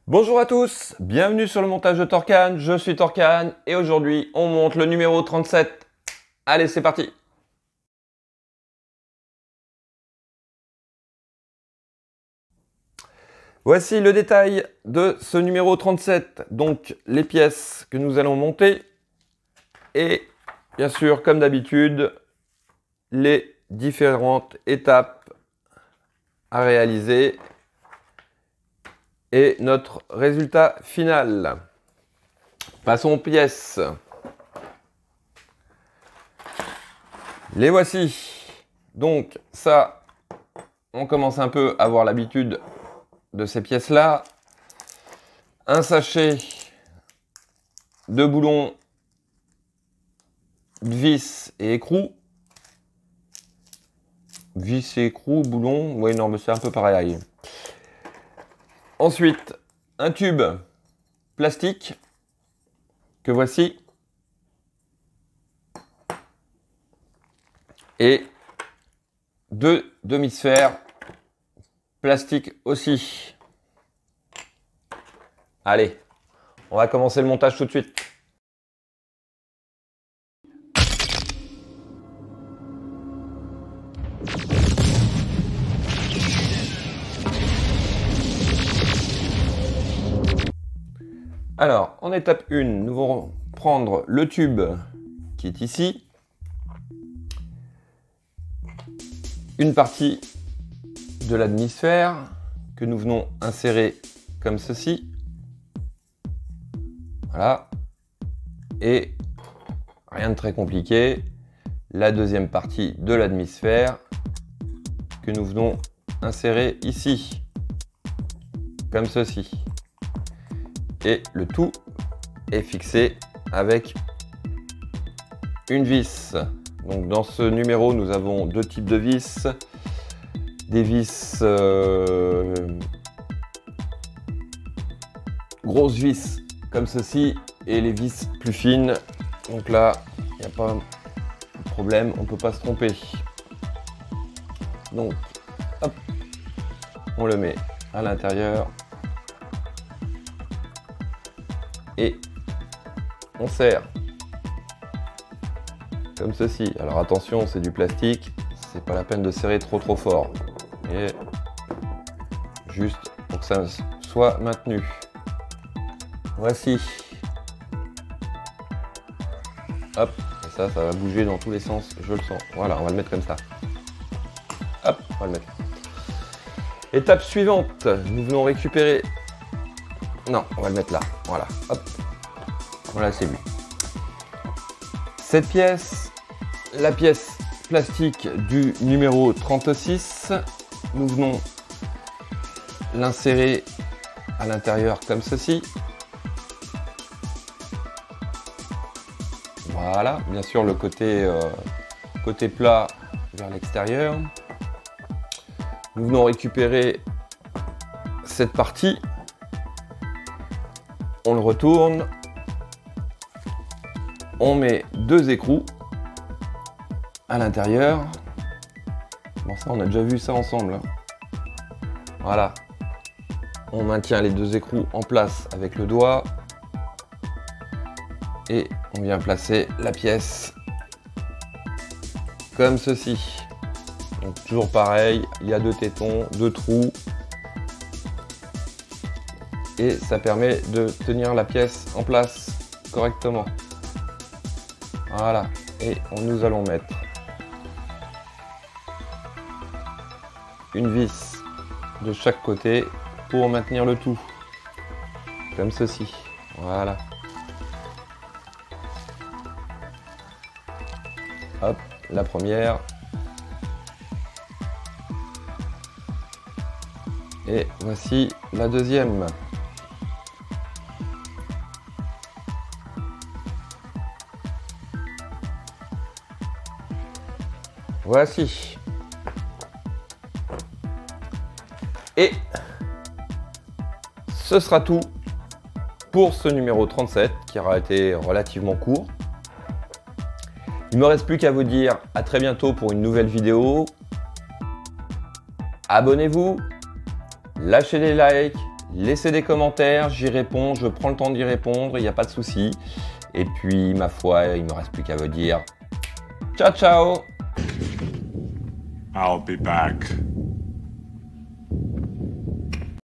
Bonjour à tous, bienvenue sur le montage de Torcan, je suis Torcan et aujourd'hui on monte le numéro 37. Allez, c'est parti! Voici le détail de ce numéro 37, donc les pièces que nous allons monter et bien sûr comme d'habitude les différentes étapes à réaliser et notre résultat final. Passons aux pièces. Les voici. Donc ça, on commence un peu à avoir l'habitude de ces pièces-là. Un sachet de boulons, vis et écrou. Vis et écrou, boulons, oui non mais c'est un peu pareil. Ensuite, un tube plastique que voici. Et deux demi-sphères plastique aussi. Allez, on va commencer le montage tout de suite. Alors, en étape 1, nous allons prendre le tube qui est ici. Une partie de la demi-sphère que nous venons insérer comme ceci. Voilà. Et rien de très compliqué. La deuxième partie de la demi-sphère que nous venons insérer ici. Comme ceci. Et le tout est fixé avec une vis. Donc dans ce numéro, nous avons deux types de vis. Des vis grosses vis comme ceci et les vis plus fines. Donc là, il n'y a pas de problème, on ne peut pas se tromper. Donc, hop, on le met à l'intérieur et on serre comme ceci. Alors attention, c'est du plastique, c'est pas la peine de serrer trop fort. Et juste pour que ça soit maintenu. Voici. Hop, et ça va bouger dans tous les sens, je le sens. Voilà, on va le mettre comme ça. Hop, on va le mettre. Étape suivante, nous venons récupérer... Non, on va le mettre là. Voilà, hop. Voilà, c'est lui. Cette pièce, la pièce plastique du numéro 36, nous venons l'insérer à l'intérieur comme ceci. Voilà, bien sûr le côté plat vers l'extérieur. Nous venons récupérer cette partie. On le retourne. On met deux écrous à l'intérieur. Bon, ça, on a déjà vu ça ensemble. Voilà. On maintient les deux écrous en place avec le doigt. Et on vient placer la pièce comme ceci. Donc toujours pareil, il y a deux tétons, deux trous. Et ça permet de tenir la pièce en place correctement. Voilà. Et nous allons mettre une vis de chaque côté pour maintenir le tout. Comme ceci. Voilà. Hop, la première. Et voici la deuxième. Voici. Et ce sera tout pour ce numéro 37 qui aura été relativement court. Il ne me reste plus qu'à vous dire à très bientôt pour une nouvelle vidéo. Abonnez-vous, lâchez des likes, Laissez des commentaires, j'y réponds, je prends le temps d'y répondre, il n'y a pas de souci. Et puis, ma foi, il ne me reste plus qu'à vous dire ciao ciao! I'll be back.